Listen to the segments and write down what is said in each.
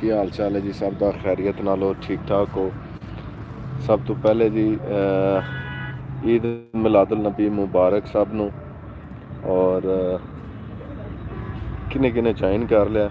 ਕੀ ਹਾਲ ਚਾਲ ਹੈ ਜੀ? ਸਭ ਦਾ ਖੈਰੀਅਤ ਨਾਲ ਹੋ, ਠੀਕ ਠਾਕ ਹੋ? ਸਭ ਤੋਂ ਪਹਿਲੇ ਜੀ ਈਦ ਮਿਲਾਦੁਲ ਨਬੀ ਮੁਬਾਰਕ ਸਭ ਨੂੰ। ਔਰ ਕਿਨੇ ਕਿਨੇ ਜੁਆਇਨ ਕਰ ਲਿਆ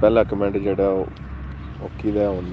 ਪਹਿਲਾ ਕਮੈਂਟ ਜਿਹੜਾ ਉਹ ਕਿਹਦਾ ਹੁਣ?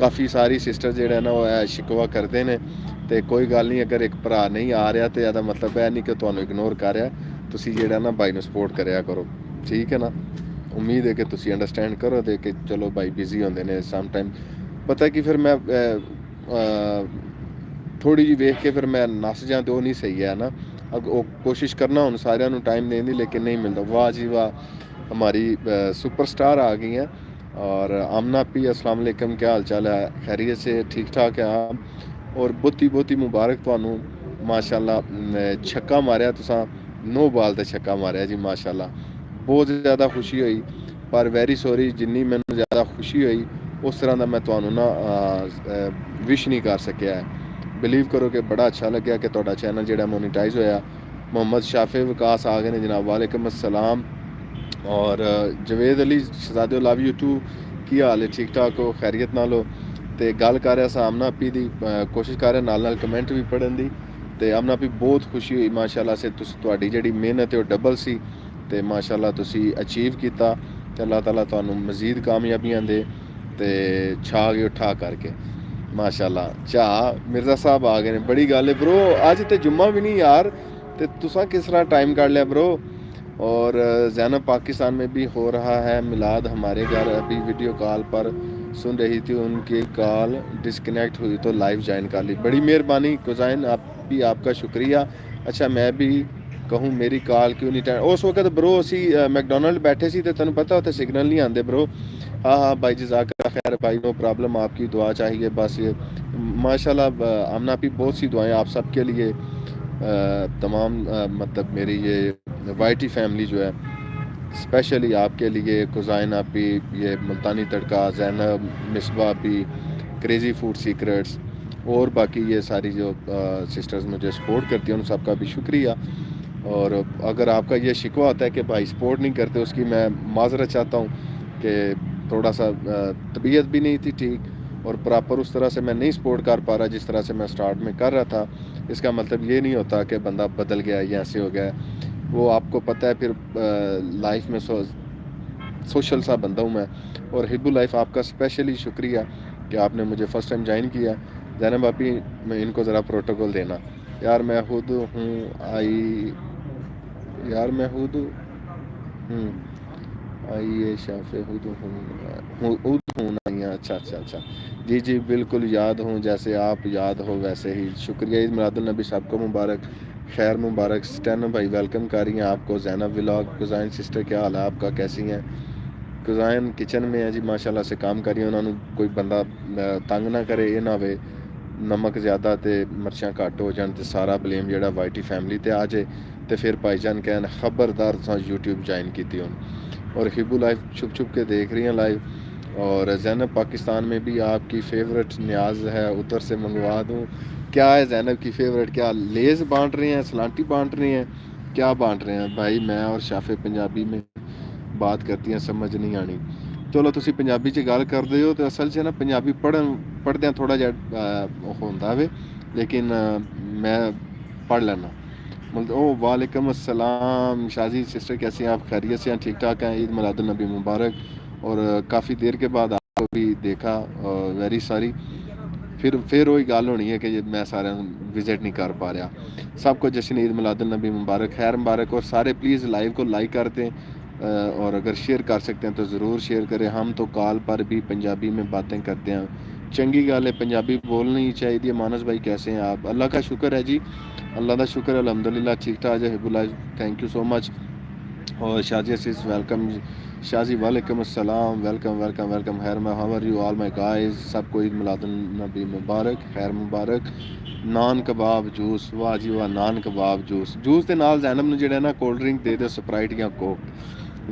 ਕਾਫੀ ਸਾਰੀ ਸਿਸਟਰ ਜਿਹੜਾ ਨਾ ਉਹ ਸ਼ਿਕਵਾ ਕਰਦੇ ਨੇ, ਤੇ ਕੋਈ ਗੱਲ ਨਹੀਂ, ਅਗਰ ਇੱਕ ਭਰਾ ਨਹੀਂ ਆ ਰਿਹਾ ਤੇ ਇਹਦਾ ਮਤਲਬ ਇਹ ਨਹੀਂ ਕਿ ਤੁਹਾਨੂੰ ਇਗਨੋਰ ਕਰ ਰਿਹਾ, ਤੁਸੀਂ ਜਿਹੜਾ ਨਾ ਬਾਈ ਨੂੰ ਸਪੋਰਟ ਕਰਿਆ ਕਰੋ, ਠੀਕ ਹੈ ਨਾ। ਉਮੀਦ ਹੈ ਕਿ ਤੁਸੀਂ ਅੰਡਰਸਟੈਂਡ ਕਰੋ ਦੇ ਕਿ ਚਲੋ ਬਾਈ ਬਿਜ਼ੀ ਹੁੰਦੇ ਨੇ ਸਮ ਟਾਈਮ, ਪਤਾ ਕਿ ਫਿਰ ਮੈਂ ਥੋੜੀ ਜਿਹੀ ਵੇਖ ਕੇ ਫਿਰ ਮੈਂ ਨੱਸ ਜਾਂ ਤੇ ਉਹ ਨਹੀਂ ਸਹੀ ਹੈ ਨਾ। ਉਹ ਕੋਸ਼ਿਸ਼ ਕਰਨਾ ਹੁਣ ਸਾਰਿਆਂ ਨੂੰ ਟائم ਦੇਣ ਦੀ, لیکن نہیں ملتا۔ واہ جی واہ، ہماری سپر سٹار آ گئی ہیں۔ اور آمنہ پی السلام علیکم، کیا حال چال ہے؟ خیریت سے ٹھیک ٹھاک ہے آپ؟ اور بہت مبارک تھانوں، ماشاءاللہ چھکا ماریا تساں، 9 بال تے چھکا ماریا جی ماشاءاللہ، بہت زیادہ خوشی ہوئی، پر ویری سوری جنی مینوں زیادہ خوشی ہوئی اس طرح دا میں تانوں نا وش نہیں کر سکیا ہے۔ بلیو کرو کہ بڑا اچھا لگیا کہ تہاڈا چینل جڑا مونیٹائز ہویا۔ محمد شافع وکاس آ گئے نے جناب، وعلیکم السلام۔ اور جوید علی شہزادے لو یو ٹو، کی حال ہے؟ ٹھیک ٹھاک ہو؟ خیریت نال ہو؟ تے گل کر رہا سا آمنہ پی دی، کوشش کر رہا نال کمنٹ بھی پڑھن دی، تے آمنہ پی بہت خوشی ہوئی ماشاءاللہ سے، تہاڈی جڑی محنت ہے وہ ڈبل سی، تے ماشاءاللہ تسی اچیو کیتا، تے اللہ تعالیٰ تانوں مزید کامیابیاں دے، تے چھا گئے اٹھا کر کے ماشاءاللہ۔ چا مرزا صاحب آ گئے نے، بڑی گل ہے برو، اج تے جمعہ بھی نہیں یار، تے تساں کس طرح ٹائم کاٹ لیا برو۔ اور زینب پاکستان میں بھی ہو رہا ہے میلاد، ہمارے گھر ابھی ویڈیو کال پر سن رہی تھی، ان کی کال ڈسکنیکٹ ہوئی تو لائیو جوائن کر لی، بڑی مہربانی کوزائن، آپ کا شکریہ۔ اچھا میں بھی کہوں میری کال کیوں نہیں ٹائم؟ اس وقت برو اسی میکڈونلڈ بیٹھے سی تے تینوں پتہ ہوتا سگنل نہیں آندے برو۔ ہاں بھائی جزاک اللہ خیر بھائی، نو پرابلم، آپ کی دعا چاہیے بس۔ یہ ماشاءاللہ آمنہ بھی بہت سی دعائیں آپ سب کے لیے، تمام مطلب میری یہ وائی ٹی فیملی جو ہے اسپیشلی آپ کے لیے، کوزائن آپ بھی، یہ ملتانی تڑکا، زینب، مصباح بھی، کریزی فوڈ سیکرٹس، اور باقی یہ ساری جو سسٹرز مجھے سپورٹ کرتی ہیں ان سب کا بھی شکریہ۔ اور اگر آپ کا یہ شکوہ ہوتا ہے کہ بھائی سپورٹ نہیں کرتے، اس کی میں معذرت چاہتا ہوں کہ تھوڑا سا طبیعت بھی نہیں تھی ٹھیک، اور پراپر اس طرح سے میں نہیں سپورٹ کر پا رہا جس طرح سے میں سٹارٹ میں کر رہا تھا۔ اس کا مطلب یہ نہیں ہوتا کہ بندہ بدل گیا یا ایسے ہو گیا، وہ آپ کو پتہ ہے پھر لائف میں سوشل سا بندہ ہوں میں۔ اور ہبو لائف آپ کا اسپیشلی شکریہ کہ آپ نے مجھے فرسٹ ٹائم جوائن کیا۔ زینب آپی میں ان کو ذرا پروٹوکول دینا یار، میں خود ہوں یار، میں خود ہوں آئیے شافع خود ہوں نہیں، اچھا جی بالکل یاد ہوں، جیسے آپ یاد ہو ویسے ہی۔ شکریہ، عید میلاد النبی سب کو مبارک، خیر مبارک۔ اسٹینو بھائی ویلکم کر رہی ہیں آپ کو، زینب ولاگ، کوزائن سسٹر کیا حال ہے آپ کا، کیسی ہیں؟ کوزائن کچن میں ہے جی ماشاءاللہ سے کام کر رہی ہیں، انہوں نے کوئی بندہ تنگ نہ کرے، یہ نہ ہوئے نمک زیادہ تے مرچاں گھٹ ہو جان تے سارا بلیم جڑا وائی ٹی فیملی تے آ جائے، تے پھر بھائی جان کہن خبردار تساں یوٹیوب جوائن کیتی ہون۔ اور ہبو لائف چھپ کے دیکھ رہی ہیں لائیو۔ اور زینب پاکستان میں بھی آپ کی فیورٹ نیاز ہے، ادھر سے منگوا دوں؟ کیا ہے زینب کی فیورٹ؟ کیا لیز بانٹ رہے ہیں، سلانٹی بانٹ رہے ہیں، کیا بانٹ رہے ہیں بھائی؟ میں اور شافع پنجابی میں بات کرتی ہیں، سمجھ نہیں آنی۔ چلو تسی پنجابی چ گل کرتے ہو تو اصل چ نا پنجابی پڑھدیاں تھوڑا جہا ہوتا ہے، لیکن میں پڑھ لینا۔ وعلیکم السلام شازی سسٹر، کیسی ہیں آپ؟ خیریت سے ہیں؟ ٹھیک ٹھاک ہیں؟ عید میلاد النبی مبارک۔ اور کافی دیر کے بعد آپ کو بھی دیکھا، ویری سوری، پھر وہی گل ہونی ہے کہ میں سارے وزٹ نہیں کر پا رہا۔ سب کو جشن عید میلاد النبی مبارک، خیر مبارک۔ اور سارے پلیز لائیو کو لائک کر دیں، اور اگر شیئر کر سکتے ہیں تو ضرور شیئر کریں۔ ہم تو کال پر بھی پنجابی میں باتیں کرتے ہیں، چنگی گل ہے، پنجابی بولنی چاہیے۔ مانس بھائی کیسے ہیں آپ؟ اللہ کا شکر ہے جی، اللہ کا شکر ہے، الحمدللہ ٹھیک ٹھاک ہے۔ ہبو لائف تھینک یو سو مچ۔ اور شازی عزیز ویلکم، شازی وعلیکم السلام، ویلکم۔ خیر میں how are you all my guys, سب کو عید میلاد النبی مبارک، خیر مبارک۔ نان کباب جوس، واہ جی واہ، نان کباب جوس دے نال زینب نے جڑا نا کولڈ ڈرنک دے دو، سپرائٹ یا کوک۔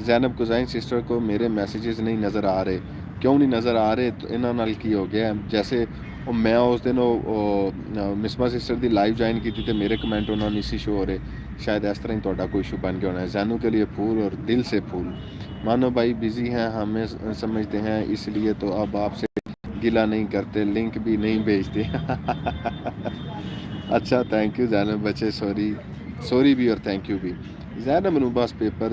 زینب کوزائن سسٹر کو میرے میسیجز نہیں نظر آ رہے، کیوں نہیں نظر آ رہے؟ تو انہاں نال کی ہو گیا ہے؟ جیسے میں اس دن مصباح سسٹر دی لائیو جوائن کی تھی تو میرے کمنٹ انہوں نے اسی شو ہو رہے، شاید اس طرح ہی تہاڈا کوئی ایشو بن گیا ہونا ہے۔ زینو کے لیے پھول اور دل سے پھول۔ مانو بھائی بزی ہیں، ہمیں سمجھتے ہیں، اس لیے تو اب آپ سے گلا نہیں کرتے، لنک بھی نہیں بھیجتے۔ اچھا تھینک یو زینب بچے، سوری بھی اور تھینک یو بھی۔ زینب نو بس پیپر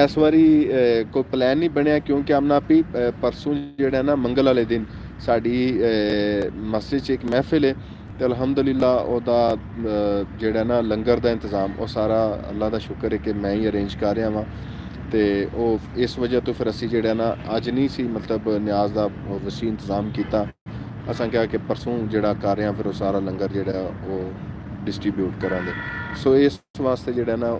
ਇਸ ਵਾਰੀ ਕੋਈ ਪਲਾਨ ਨਹੀਂ ਬਣਿਆ ਕਿਉਂਕਿ ਆਮਨਾ ਵੀ ਪਰਸੋਂ ਜਿਹੜਾ ਨਾ ਮੰਗਲ ਵਾਲੇ ਦਿਨ ਸਾਡੀ ਮਸਜਿਦ 'ਚ ਇੱਕ ਮਹਿਫਿਲ ਹੈ ਤੇ ਅਲਹਮਦੁਲਿਲਾ ਉਹਦਾ ਜਿਹੜਾ ਨਾ ਲੰਗਰ ਦਾ ਇੰਤਜ਼ਾਮ ਉਹ ਸਾਰਾ ਅੱਲਾ ਦਾ ਸ਼ੁਕਰ ਹੈ ਕਿ ਮੈਂ ਹੀ ਅਰੇਂਜ ਕਰ ਰਿਹਾ ਵਾਂ ਤੇ ਉਹ ਇਸ ਵਜ੍ਹਾ ਤੋਂ ਫਿਰ ਅਸੀਂ ਜਿਹੜਾ ਨਾ ਅੱਜ ਨਹੀਂ ਸੀ ਮਤਲਬ ਨਿਆਜ਼ ਦਾ ਵਸੀ ਇੰਤਜ਼ਾਮ ਕੀਤਾ ਅਸਾਂ ਕਿਹਾ ਕਿ ਪਰਸੋਂ ਜਿਹੜਾ ਕਰ ਰਹੇ ਹਾਂ ਫਿਰ ਉਹ ਸਾਰਾ ਲੰਗਰ ਜਿਹੜਾ ਉਹ ਡਿਸਟ੍ਰੀਬਿਊਟ ਕਰਾਂਗੇ ਸੋ ਇਸ ਵਾਸਤੇ ਜਿਹੜਾ ਨਾ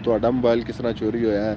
ਤੁਹਾਡਾ ਮੋਬਾਈਲ ਕਿਸ ਤਰ੍ਹਾਂ ਚੋਰੀ ਹੋਇਆ ਹੈ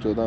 14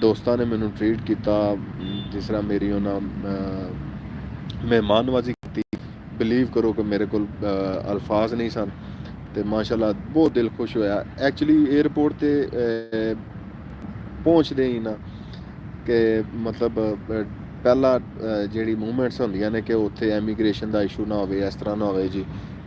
ਦੋਸਤਾਂ ਨੇ ਮੈਨੂੰ ਟਰੀਟ ਕੀਤਾ ਜਿਸ ਤਰ੍ਹਾਂ ਮੇਰੀ ਉਹਨਾਂ ਮਹਿਮਾਨ ਨਵਾਜ਼ੀ ਕੀਤੀ ਬਿਲੀਵ ਕਰੋ ਕਿ ਮੇਰੇ ਕੋਲ ਅਲਫਾਜ਼ ਨਹੀਂ ਸਨ ਤੇ ਮਾਸ਼ਾਅੱਲਾ ਬਹੁਤ ਦਿਲ ਖੁਸ਼ ਹੋਇਆ ਐਕਚੁਅਲੀ 에ਅਰਪੋਰਟ ਤੇ ਪਹੁੰਚਦੇ ਹੀ ਨਾ ਕਿ ਮਤਲਬ ਪਹਿਲਾ ਜਿਹੜੀ ਮੂਵਮੈਂਟਸ ਹੁੰਦੀਆਂ ਨੇ ਕਿ ਉੱਥੇ ਐਮੀਗ੍ਰੇਸ਼ਨ ਦਾ ਇਸ਼ੂ ਨਾ ਹੋਵੇ ਇਸ ਤਰ੍ਹਾਂ ਨਾ ਹੋਵੇ ਜੀ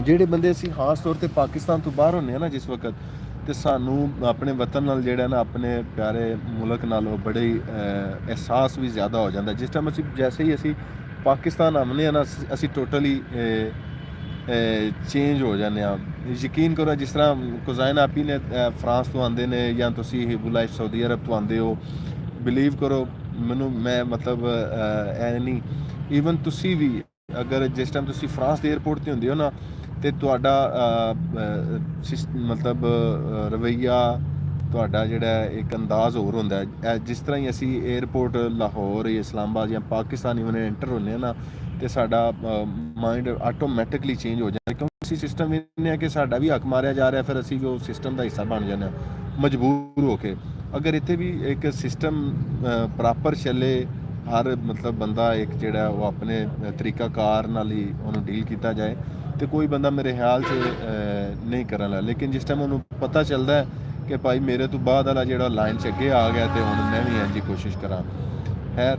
ਜਿਹੜੇ ਬੰਦੇ ਅਸੀਂ ਖਾਸ ਤੌਰ ਤੇ ਪਾਕਿਸਤਾਨ ਤੋਂ ਬਾਹਰ ਹੁੰਦੇ ਆ ਨਾ ਜਿਸ ਵਕਤ ਤੇ ਸਾਨੂੰ ਆਪਣੇ ਵਤਨ ਨਾਲ ਜਿਹੜਾ ਨਾ ਆਪਣੇ ਪਿਆਰੇ ਮੁਲਕ ਨਾਲ ਉਹ ਬੜੇ ਅਹਿਸਾਸ ਵੀ ਜ਼ਿਆਦਾ ਹੋ ਜਾਂਦਾ ਜਿਸ ਟਾਈਮ ਅਸੀਂ ਜੈਸੇ ਹੀ ਅਸੀਂ ਪਾਕਿਸਤਾਨ ਆਉਂਦੇ ਆ ਨਾ ਅਸੀਂ ਟੋਟਲੀ ਚੇਂਜ ਹੋ ਜਾਂਦੇ ਆ ਯਕੀਨ ਕਰੋ ਜਿਸ ਤਰ੍ਹਾਂ ਕੁਜ਼ਾਇਨ ਆਪੀ ਨੇ ਫਰਾਂਸ ਤੋਂ ਆਉਂਦੇ ਨੇ ਜਾਂ ਤੁਸੀਂ ਹਿਬੁਲਾਈ ਸਾਊਦੀ ਅਰਬ ਤੋਂ ਆਉਂਦੇ ਹੋ ਬਿਲੀਵ ਕਰੋ ਮੈਨੂੰ ਮੈਂ ਮਤਲਬ ਐ ਨਹੀਂ ਈਵਨ ਤੁਸੀਂ ਵੀ ਅਗਰ ਜਿਸ ਟਾਈਮ ਤੁਸੀਂ ਫਰਾਂਸ ਦੇ 에ਅਰਪੋਰਟ 'ਤੇ ਹੁੰਦੇ ਹੋ ਨਾ ਤੇ ਤੁਹਾਡਾ ਮਤਲਬ ਰਵੱਈਆ ਤੁਹਾਡਾ ਜਿਹੜਾ ਇੱਕ ਅੰਦਾਜ਼ ਹੋਰ ਹੁੰਦਾ ਹੈ ਜਿਸ ਤਰ੍ਹਾਂ ਹੀ ਅਸੀਂ 에ਅਰਪੋਰਟ ਲਾਹੌਰ ਜਾਂ ਇਸਲਾਮਾਬਾਦ ਜਾਂ ਪਾਕਿਸਤਾਨ ਇਵਨ ਐਂਟਰ ਹੁੰਦੇ ਹਾਂ ਨਾ ਤੇ ਸਾਡਾ ਮਾਈਂਡ ਆਟੋਮੈਟਿਕਲੀ ਚੇਂਜ ਹੋ ਜਾਂਦਾ ਕਿਉਂਕਿ ਅਸੀਂ ਸਿਸਟਮ ਇਹਨੇ ਆ ਕਿ ਸਾਡਾ ਵੀ ਹੱਕ ਮਾਰਿਆ ਜਾ ਰਿਹਾ ਫਿਰ ਅਸੀਂ ਉਹ ਸਿਸਟਮ ਦਾ ਹਿੱਸਾ ਬਣ ਜਾਂਦੇ ਹਾਂ ਮਜਬੂਰ ਹੋ ਕੇ ਅਗਰ ਇੱਥੇ ਵੀ ਇੱਕ ਸਿਸਟਮ ਪ੍ਰੋਪਰ ਚੱਲੇ ਹਰ ਮਤਲਬ ਬੰਦਾ ਇੱਕ ਜਿਹੜਾ ਉਹ ਆਪਣੇ ਤਰੀਕਾਕਾਰ ਨਾਲ ਹੀ ਉਹਨੂੰ ਡੀਲ ਕੀਤਾ ਜਾਏ ਤੇ ਕੋਈ ਬੰਦਾ ਮੇਰੇ ਖਿਆਲ 'ਚ ਨਹੀਂ ਕਰਨ ਲੱਗਾ ਲੇਕਿਨ ਜਿਸ ਟਾਈਮ ਉਹਨੂੰ ਪਤਾ ਚੱਲਦਾ ਹੈ ਕਿ ਭਾਈ ਮੇਰੇ ਤੋਂ ਬਾਅਦ ਵਾਲਾ ਜਿਹੜਾ ਲਾਈਨ 'ਚ ਅੱਗੇ ਆ ਗਿਆ ਤੇ ਹੁਣ ਮੈਂ ਵੀ ਇੰਝ ਕੋਸ਼ਿਸ਼ ਕਰਾਂ ਖੈਰ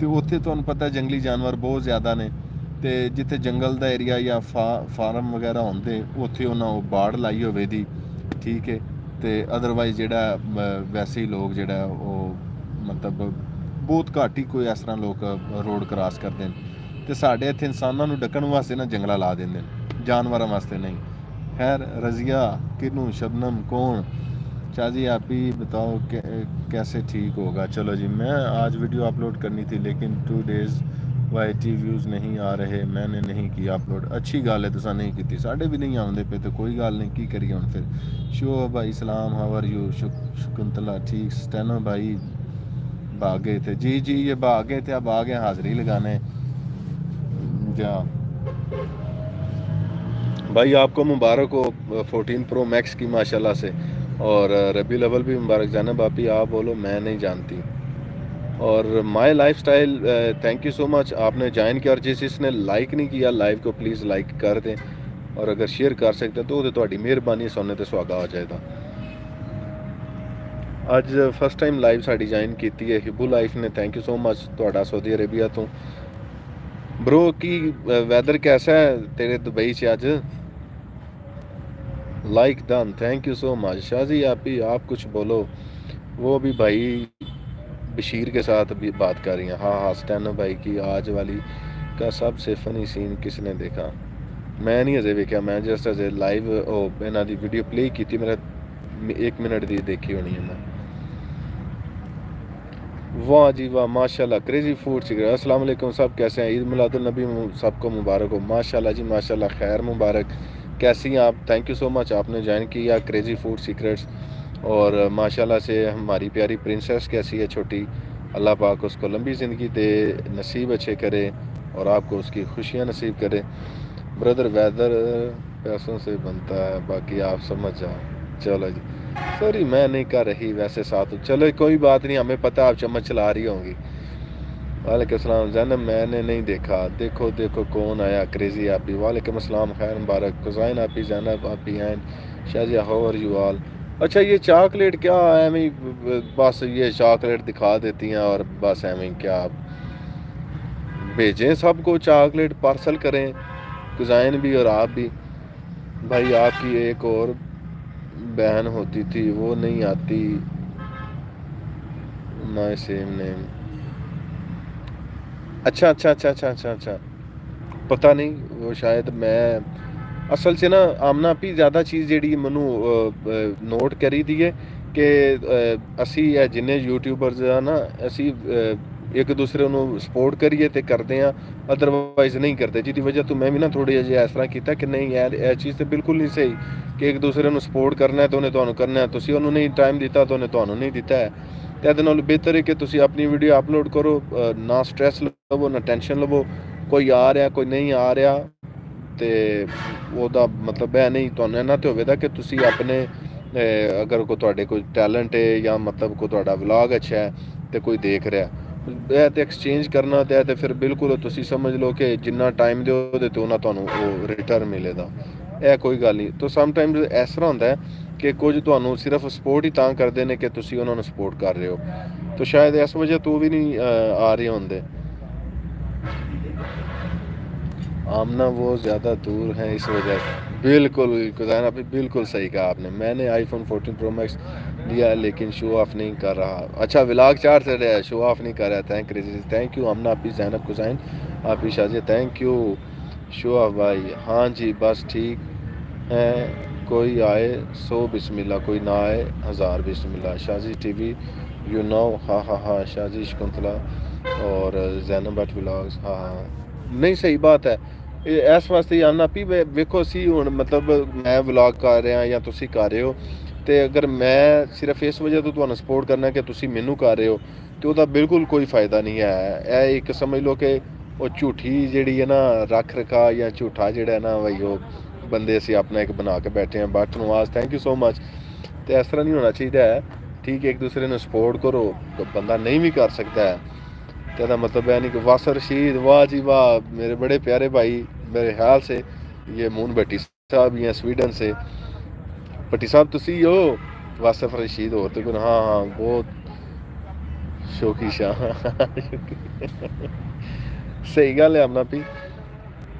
ਤੇ ਉੱਥੇ ਤੁਹਾਨੂੰ ਪਤਾ ਜੰਗਲੀ ਜਾਨਵਰ ਬਹੁਤ ਜ਼ਿਆਦਾ ਨੇ, ਤੇ ਜਿੱਥੇ ਜੰਗਲ ਦਾ ਏਰੀਆ ਜਾਂ ਫਾਰਮ ਵਗੈਰਾ ਹੁੰਦੇ ਉੱਥੇ ਉਹਨਾਂ ਉਹ ਬਾੜ ਲਾਈ ਹੋਵੇ ਦੀ, ਠੀਕ ਹੈ। ਤੇ ਅਦਰਵਾਈਜ਼ ਜਿਹੜਾ ਵੈਸੇ ਹੀ ਲੋਕ ਜਿਹੜਾ ਉਹ ਮਤਲਬ ਬਹੁਤ ਘੱਟ ਹੀ ਕੋਈ ਇਸ ਤਰ੍ਹਾਂ ਲੋਕ ਰੋਡ ਕ੍ਰਾਸ ਕਰਦੇ ਨੇ। ਤੇ ਸਾਡੇ ਇੱਥੇ ਇਨਸਾਨਾਂ ਨੂੰ ਡੱਕਣ ਵਾਸਤੇ ਨਾ ਜੰਗਲਾ ਲਾ ਦਿੰਦੇ ਨੇ, ਜਾਨਵਰਾਂ ਵਾਸਤੇ ਨਹੀਂ। خیر رضیہ کنوں شبنم کون شاہ جی آپ ہی بتاؤ کیسے ٹھیک ہوگا۔ چلو جی میں آج ویڈیو اپلوڈ کرنی تھی لیکن 2 days وائی ٹی ویوز نہیں آ رہے، میں نے نہیں کیا اپلوڈ۔ اچھی گل ہے تساں نہیں کیتی، ساڈے بھی نہیں آندے پے، تو کوئی گل نہیں، کی کریے ہن پھر۔ شو بھائی سلام، ہاؤ آر یو؟ شکنتلا ٹھیک، سٹینو بھائی بھاگ گئے تھے، جی جی یہ بھاگ گئے تھے، اب آ گئے حاضری لگانے جا۔ بھائی آپ کو مبارک ہو 14 پرو میکس کی ماشاءاللہ سے، اور ربیع الاول بھی مبارک۔ زینب باپی آپ بولو، میں نہیں جانتی۔ اور my lifestyle thank you so much, آپ نے جوائن کیا، اور جس نے لائک نہیں کیا لائیو کو پلیز لائک کر دیں، اور اگر شیئر کر سکتے تو تہاڈی مہربانی، سونے تے سہاگا ہو جائے گا۔ اج فرسٹ ٹائم لائیو ساڈی جوائن کیتی ہے ہبو لائف نے، تھینک یو سو مچ تہاڈا سعودی عربیہ تو۔ برو کی ویدر کیسا ہے تیرے دبئی سے اج؟ Like done, thank you so much. Shah ji آپ کچھ بولو، وہ بھی بھائی بشیر کے ساتھ بھی بات کر رہی ہیں۔ ہاں ہاں سٹینو بھائی کی آج والی کا سب سے فنی سین کس نے دیکھا؟ میں نہیں اجے ویکھیا، میں جسٹ اجے لائیو انہاں دی ویڈیو پلے کیتی، میرا 1 منٹ دی دیکھی ہونی ہے میں۔ واہ جی واہ ماشاءاللہ، کریزی فوڈ سیکرٹ، السلام علیکم، سب کیسے ہیں؟ عید میلاد النبی سب کو مبارک ہو۔ ماشاءاللہ جی ماشاءاللہ، خیر مبارک، کیسی ہیں آپ؟ تھینک یو سو مچ، آپ نے جوائن کیا کریزی فوڈ سیکرٹس۔ اور ماشاءاللہ سے ہماری پیاری پرنسس کیسی ہے چھوٹی؟ اللہ پاک اس کو لمبی زندگی دے، نصیب اچھے کرے، اور آپ کو اس کی خوشیاں نصیب کرے۔ بردر ویدر پیسوں سے بنتا ہے، باقی آپ سمجھ جاؤ۔ چلو جی سوری میں نہیں کر رہی ویسے ساتھ، چلو کوئی بات نہیں، ہمیں پتہ آپ چمچ چلا رہی ہوں گی۔ وعلیکم السلام زینب، میں نے نہیں دیکھا، دیکھو دیکھو کون آیا، کریزی آپی۔ وعلیکم السلام، خیر مبارک، کوزائن آپی، زینب آپی and Shazia, how are you all? اچھا یہ چاکلیٹ کیا ایویں بس یہ چاکلیٹ دکھا دیتی ہیں اور بس ایویں کیا بھیجیں سب کو چاکلیٹ پارسل کریں، کوزائن بھی اور آپ بھی۔ بھائی آپ کی ایک اور بہن ہوتی تھی وہ نہیں آتی، مائی سیم نیم۔ اچھا اچھا اچھا اچھا اچھا اچھا پتہ نہیں، وہ شاید میں اصل سے نا آمنا پی زیادہ چیز جیڑی منو نوٹ کری دی ہے کہ اسی جنہیں یوٹیوبرز ہیں نا، اسی ایک دوسرے نو سپورٹ کریے تے کرتے ہیں، ادروائز نہیں کرتے، جی دی وجہ تو میں بھی نا تھوڑی جی اس طرح کیتا کہ نہیں یار یہ چیز تو بالکل نہیں صحیح کہ ایک دوسرے نو سپورٹ کرنا ہے تو انہیں تانوں کرنا ہے، تسی انہوں نہیں ٹائم دیتا تو انہیں تانوں نہیں دیتا ہے۔ تے ادے نال بہتر ہے کہ تسی اپنی ویڈیو اپلوڈ کرو، نہ سٹریس لو نہ ٹینشن لو، کوئی آ رہا کوئی نہیں آ رہا، تے وہ دا مطلب ہے نہیں تانوں اینا تے ہوے دا کہ تسی اپنے اگر کوئی تواڈے کوئی ٹیلنٹ ہے یا مطلب کوئی تواڈا ولاگ اچھا ہے تے کوئی دیکھ رہا ہے تے ایکسچینج کرنا تے پھر بالکل تسی سمجھ لو کہ جنہ ٹائم دیو تے اوناں تانوں وہ ریٹرن ملے دا، اے کوئی گل نہیں۔ تو سم ٹائم اس طرح ہوندا ہے کہ کچھ تانوں صرف سپورٹ ہی تاں کردے نے کہ تسی انہاں نوں سپورٹ کر رہے ہو، تو شاید اس وجہ تو بھی نہیں آ رہے ہوندے۔ آمنا وہ زیادہ دور ہیں اس وجہ سے، بالکل کوزائن آپ نے بالکل صحیح کہا آپ نے۔ میں نے آئی فون 14 پرو میکس لیا ہے لیکن شو آف نہیں کر رہا۔ اچھا ولاگ 4 سے رہا ہے، شو آف نہیں کر رہا۔ تھینک یو آمنا آپی، زینب کوزائن آپی، Shazia thank you. Show off بھائی ہاں جی بس ٹھیک ہے، کوئی آئے 100 بسم اللہ، کوئی نہ آئے 1000 بسم اللہ۔ Shazi T V you know, ہاں ہاں ہاں شازی شکنتلا اور زینب بٹ ولاگز، ہاں ہاں نہیں صحیح بات ہے۔ اس واسطے آنا پی ویکھو سی ہن مطلب میں ولاگ کر رہا یا تسی کر رہے ہو، تے اگر میں صرف اس وجہ تو تانوں سپورٹ کرنا کہ تسی مینوں کر رہے ہو تو دا بالکل کوئی فائدہ نہیں ہے۔ اے ایک سمجھ لو کہ وہ جھوٹھی جیڑی ہے نا رکھ رکھا یا جھوٹا جیڑا ہے نا بھائی وہ بندے اسی اپنا ایک بنا کے بیٹھے ہیں۔ But Nawaz thank you so much, تے اس طرح نہیں ہونا چاہیے ہے، ٹھیک ہے ایک دوسرے نے سپورٹ کرو، بندہ نہیں بھی کر سکتا ہے کہنا مطلب ہے نہیں کہ واسر رشید، واہ جی واہ میرے بڑے پیارے بھائی، میرے خیال سے یہ مون بھٹی صاحب ہیں سویڈن سے۔ بھٹی صاحب تسی ہو واسف رشید ہو تو ہاں ہاں بہت ਸ਼ੋਕੀ ਸ਼ਾਹ ਸਹੀ ਗੱਲ ਹੈ ਆਪਣਾ ਵੀ।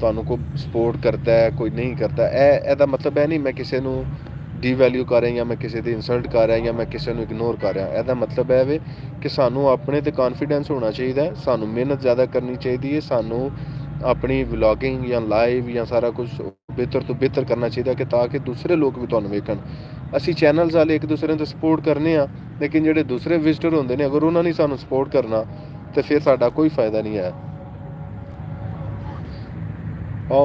ਤੁਹਾਨੂੰ ਕੋਈ ਸਪੋਰਟ ਕਰਦਾ ਹੈ, ਕੋਈ ਨਹੀਂ ਕਰਦਾ। ਇਹਦਾ ਮਤਲਬ ਇਹ ਨਹੀਂ ਮੈਂ ਕਿਸੇ ਨੂੰ ਡੀਵੈਲਿਊ ਕਰ ਰਿਹਾ ਜਾਂ ਮੈਂ ਕਿਸੇ ਦੀ ਇਨਸਲਟ ਕਰ ਰਿਹਾ ਜਾਂ ਮੈਂ ਕਿਸੇ ਨੂੰ ਇਗਨੋਰ ਕਰ ਰਿਹਾ। ਇਹਦਾ ਮਤਲਬ ਇਹ ਵੇ ਕਿ ਸਾਨੂੰ ਆਪਣੇ ਤੇ ਕੌਨਫੀਡੈਂਸ ਹੋਣਾ ਚਾਹੀਦਾ ਹੈ, ਸਾਨੂੰ ਮਿਹਨਤ ਜ਼ਿਆਦਾ ਕਰਨੀ ਚਾਹੀਦੀ ਹੈ, ਸਾਨੂੰ ਆਪਣੀ ਵਲੌਗਿੰਗ ਜਾਂ ਲਾਈਵ ਜਾਂ ਸਾਰਾ ਕੁਝ ਬਿਹਤਰ ਤੋਂ ਬਿਹਤਰ ਕਰਨਾ ਚਾਹੀਦਾ, ਕਿ ਤਾਂ ਕਿ ਦੂਸਰੇ ਲੋਕ ਵੀ ਤੁਹਾਨੂੰ ਵੇਖਣ। ਅਸੀਂ ਚੈਨਲਸ ਵਾਲੇ ਇੱਕ ਦੂਸਰੇ ਨੂੰ ਸਪੋਰਟ ਕਰਨੇ ਆ, ਲੇਕਿਨ ਜਿਹੜੇ ਦੂਸਰੇ ਵਿਜ਼ਟਰ ਹੁੰਦੇ ਨੇ, ਅਗਰ ਉਹਨਾਂ ਨੇ ਸਾਨੂੰ ਸਪੋਰਟ ਕਰਨਾ ਤਾਂ ਫਿਰ ਸਾਡਾ ਕੋਈ ਫਾਇਦਾ ਨਹੀਂ ਹੈ। How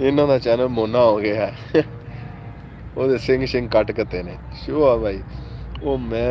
ਇਹਨਾਂ ਦਾ ਚੈਨਲ ਮੋਨਾ ਹੋ ਗਿਆ ਹੈ। ਉਹਦੇ ਸਿੰਘ ਕੱਟ ਕੱਤੇ ਨੇ। ਸ਼ੋ ਆ ਭਾਈ, ਉਹ ਮੈਂ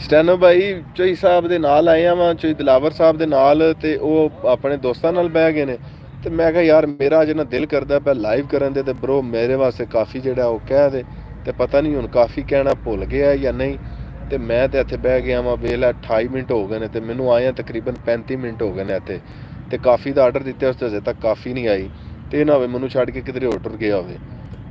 ਸਟੈਨੋ ਭਾਈ ਚੋਈ ਸਾਹਿਬ ਦੇ ਨਾਲ ਆਏ ਆ ਵਾਂ, ਚੋਈ ਦਿਲਾਵਰ ਸਾਹਿਬ ਦੇ ਨਾਲ, ਤੇ ਉਹ ਆਪਣੇ ਦੋਸਤਾਂ ਨਾਲ ਬਹਿ ਗਏ ਨੇ। ਤੇ ਮੈਂ ਕਿਹਾ ਯਾਰ ਮੇਰਾ ਅੱਜ ਨਾ ਦਿਲ ਕਰਦਾ ਪਿਆ ਲਾਈਵ ਕਰਨ ਦੇ, ਤੇ ਬਰੋ ਮੇਰੇ ਵਾਸਤੇ ਕਾਫੀ ਜਿਹੜਾ ਉਹ ਕਹਿ ਦੇ, ਤੇ ਪਤਾ ਨਹੀਂ ਹੁਣ ਕਾਫੀ ਕਹਿਣਾ ਭੁੱਲ ਗਿਆ ਜਾਂ ਨਹੀਂ। ਤੇ ਮੈਂ ਤੇ ਇੱਥੇ ਬਹਿ ਗਿਆ ਵਾਂ, ਵੇਖ ਲੈ 28 ਮਿੰਟ ਹੋ ਗਏ ਨੇ, ਤੇ ਮੈਨੂੰ ਆਏ ਆ ਤਕਰੀਬਨ 35 ਮਿੰਟ ਹੋ ਗਏ ਨੇ ਇੱਥੇ। ਤੇ ਕਾਫੀ ਦਾ ਆਰਡਰ ਦਿੱਤਾ, ਉਸ ਤੇ ਅਜੇ ਤੱਕ ਕਾਫੀ ਨਹੀਂ ਆਈ। ਤੇ ਇਹ ਨਾ ਹੋਵੇ ਮੈਨੂੰ ਛੱਡ ਕੇ ਕਿਧਰੇ ਹੋਰ ਟੁਰ ਗਿਆ ਹੋਵੇ।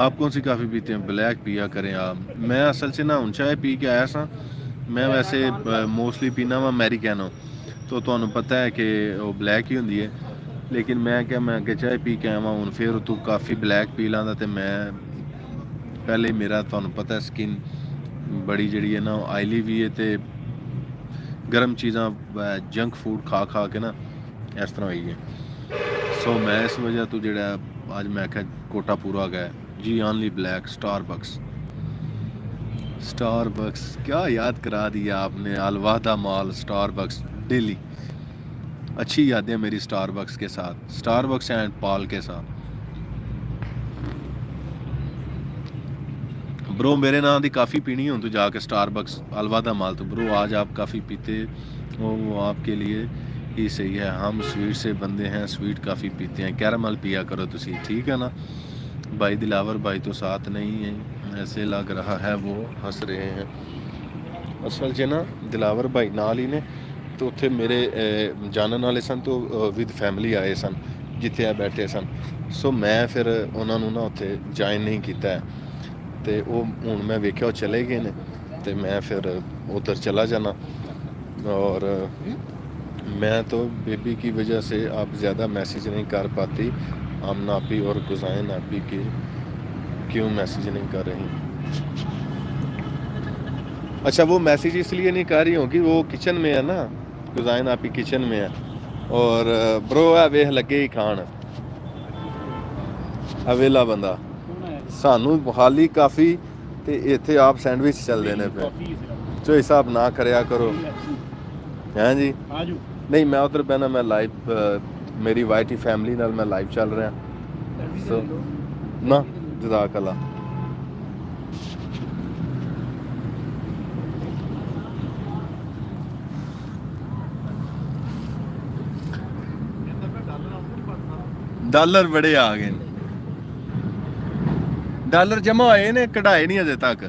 آپ کون سی کافی پیتے ہیں؟ بلیک پیا کریں آپ. میں اصل سے نا ہن چائے پی کے آیا سا. میں ویسے موسٹلی پینا وا امیریکینو, تو تمہیں پتہ ہے کہ وہ بلیک ہی ہوندی ہے, لیکن میں کہ چائے پی کے آیا ہوں پھر تو کافی بلیک پی لاں تے میں پہلے میرا تمہیں پتہ ہے سکن بڑی جڑی ہے نا آئلی بھی ہے, تے گرم چیزاں جنک فوڈ کھا کھا کے نا اس طرح ہوئی ہے. سو میں اس وجہ تو جڑا آج میں کہ کوٹا پورا گیا جی آنلی بلیک سٹار بکس کیا یاد کرا دیا آپ نے, الوحدہ مال سٹار بکس ڈیلی. اچھی یادیں میری سٹار بکس کے ساتھ, سٹار بکس اینڈ پال کے ساتھ. برو میرے نام دی کافی پینی ہوں تو جا کے سٹار بکس الوحدہ مال تو برو آج آپ کافی پیتے ہو, وہ آپ کے لیے ہی صحیح ہے. ہم سویٹ سے بندے ہیں, سویٹ کافی پیتے ہیں, کیرمل پیا کرو تسی, ٹھیک ہے نا. بھائی دلاور بھائی تو ساتھ نہیں ہے, ایسے لگ رہا ہے وہ ہنس رہے ہیں. اصل چ نا دلاور بھائی نال ہی نے, تو اتھے میرے جانن والے سن تو ود فیملی آئے سن جتھے آ بیٹھے سن. سو میں پھر انہوں نے نا اتھے جوائن نہیں کیتا ہے, تے وہ ہن میں ویکھیا وہ چلے گئے نے, تے میں پھر ادھر چلا جانا. اور میں تو بیبی کی وجہ سے اب زیادہ میسیج نہیں کر پاتی. آمنہ آپی اور گزائن آپی کے کیوں میسیج نہیں کر رہی؟ اچھا وہ میسیج اس لیے نہیں کر رہی ہوں کہ وہ کچن میں ہے نا, گزائن آپی کچن میں ہے, اور برو ہے ویخ لگے ہی کھان اویلا بندہ. سانو بحالی کافی تے ایتھے آپ سینڈوچ چل دینے پہ, جو حساب نہ کریا کرو. ہیں جی نہیں میں ادھر پہنا, میں لائیو میری وائی ٹی فیملی نال میں لائیو چل رہا. سو نہ جزاک اللہ. ڈالر بڑے آ گئے, ڈالر جمع ہوئے نے, کਢਾਏ نہیں اجے تک.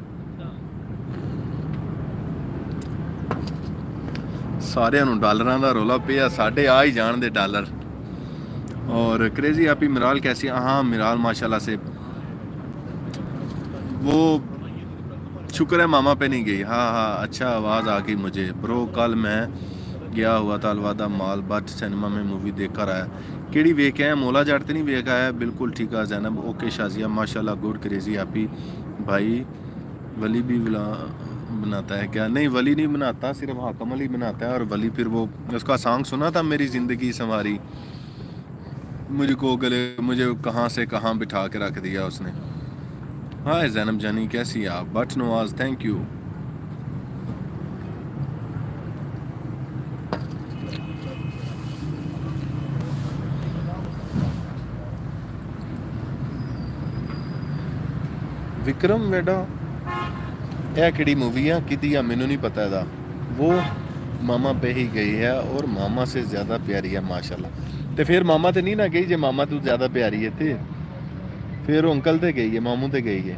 سارے ڈالراں دا رولا پیا, ساڈے آ ہی جان دے ڈالر. اور کریزی آپی مرال کیسی؟ ہاں مرال ماشاءاللہ سے وہ شکر ہے ماما پہ نہیں گئی. ہاں ہاں اچھا آواز آ گئی مجھے. برو کل میں گیا ہوا تھا الوحدہ مال, بٹ سنیما میں مووی دیکھ کر آیا. کیڑی ویک ہے؟ مولا جٹ تے نہیں ویک آیا؟ بالکل ٹھیک ہے زینب. اوکے شازیہ ماشاءاللہ گڈ. کریزی ہیپی بھائی ولی بھی بناتا ہے کیا؟ نہیں ولی نہیں بناتا, صرف حاکم علی بناتا ہے. اور ولی پھر وہ اس کا سانگ سنا تھا میری زندگی سنواری, مجھ کو گلے مجھے کہاں سے کہاں بٹھا کے رکھ دیا اس نے. ہائے زینب جانی کیسی آپ؟ But Nawaz thank you. Vikram Vida یہ کہڑی مووی ہے کدی ہے مینوں نہیں پتہ دا. وہ ماما پہ ہی گئی ہے اور ماما سے زیادہ پیاری ہے ماشاءاللہ. تے پھر ماما تے نہیں نہ گئی جے ماما تو زیادہ پیاری ہے تے پھر انکل تے گئی ہے, ماموں تے گئی ہے.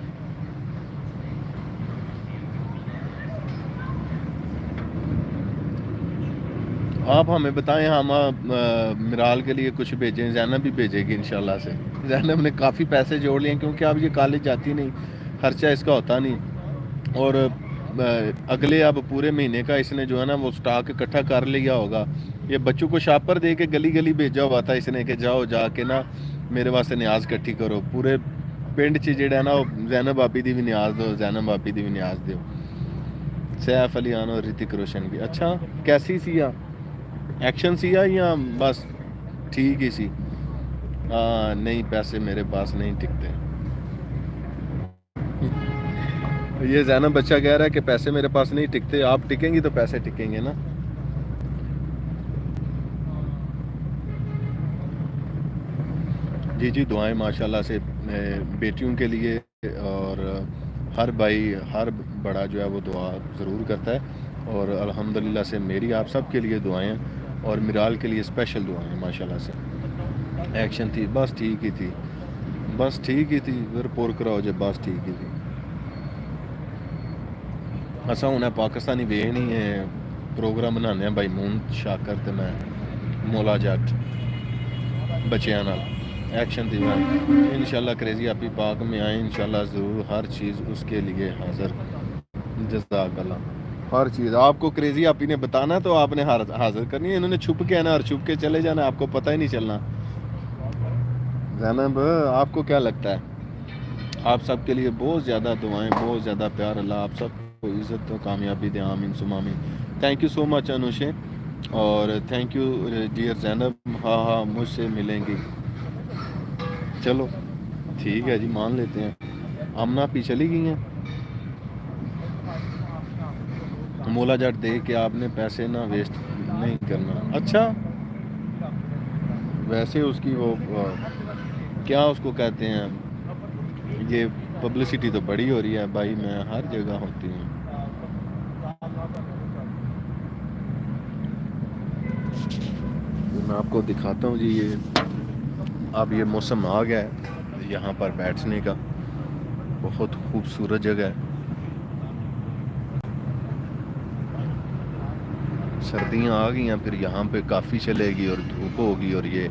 آپ ہمیں بتائیں, ہم مرال کے لیے کچھ بھیجیں. زینب بھی بھیجے گی انشاءاللہ سے. زینب نے کافی پیسے جوڑ لیے کیونکہ اب یہ کالج جاتی نہیں, خرچہ اس کا ہوتا نہیں. اور اگلے اب پورے مہینے کا اس نے جو ہے نا وہ سٹاک اکٹھا کر لیا ہوگا. یہ بچوں کو شاپر دے کے گلی گلی بھیجا ہوا تھا اس نے کہ جاؤ جا کے نا میرے واسطے نیاز کٹھی کرو. پورے پنڈ چ جڑا نا زینب آپی دی بھی نیاز دو, زینب آپی دی بھی نیاز دیو. سیف علی خان اور رتک روشن کی. اچھا کیسی سی ایکشن سی یا بس ٹھیک ہی سی؟ نہیں پیسے میرے پاس نہیں ٹکتے. یہ زینب بچہ کہہ رہا ہے کہ پیسے میرے پاس نہیں ٹکتے. آپ ٹکیں گی تو پیسے ٹکیں گے نا. جی جی دعائیں ماشاءاللہ سے بیٹیوں کے لیے, اور ہر بھائی ہر بڑا جو ہے وہ دعا ضرور کرتا ہے. اور الحمدللہ سے میری آپ سب کے لیے دعائیں, اور مرال کے لیے اسپیشل دعائیں ماشاءاللہ سے. ایکشن تھی بس ٹھیک ہی تھی, بس ٹھیک ہی تھی. پھر پور کراؤ جے بس ٹھیک ہی تھی. اساں ہن پاکستانی ویکھنی ہے, پروگرام بنانے ہیں بھائی مون شاکر تے میں مولا جٹ بچیاں نال. ایکشن دیوان انشاءاللہ کریزی آپ ہی پاک میں آئیں انشاءاللہ ضرور ہر چیز اس کے لیے حاضر جزاک اللہ ہر چیز آپ کو کریزی آپ ہی نے بتانا تو آپ نے حاضر کرنی ہے انہوں نے چھپ کے آنا اور چھپ کے چلے جانا آپ کو پتہ ہی نہیں چلنا زینب آپ کو کیا لگتا ہے آپ سب کے لیے بہت زیادہ دعائیں بہت زیادہ پیار اللہ آپ سب کو عزت و کامیابی دے آمین ثم آمین thank you so much Anousheh اور تھینک یو ڈیئر زینب ہاں مجھ سے ملیں گی چلو ٹھیک ہے جی مان لیتے ہیں آمنہ پی چلی گئی ہیں مولا جٹ دے کہ آپ نے پیسے نہ ویسٹ نہیں کرنا اچھا ویسے اس کی وہ کیا اس کو کہتے ہیں یہ پبلسٹی تو بڑی ہو رہی ہے بھائی میں ہر جگہ ہوتی ہوں میں آپ کو دکھاتا ہوں جی یہ اب یہ موسم آ گیا ہے یہاں پر بیٹھنے کا بہت خوبصورت جگہ ہے سردیاں آ گئی ہیں پھر یہاں پہ کافی چلے گی اور دھوپ ہوگی اور یہ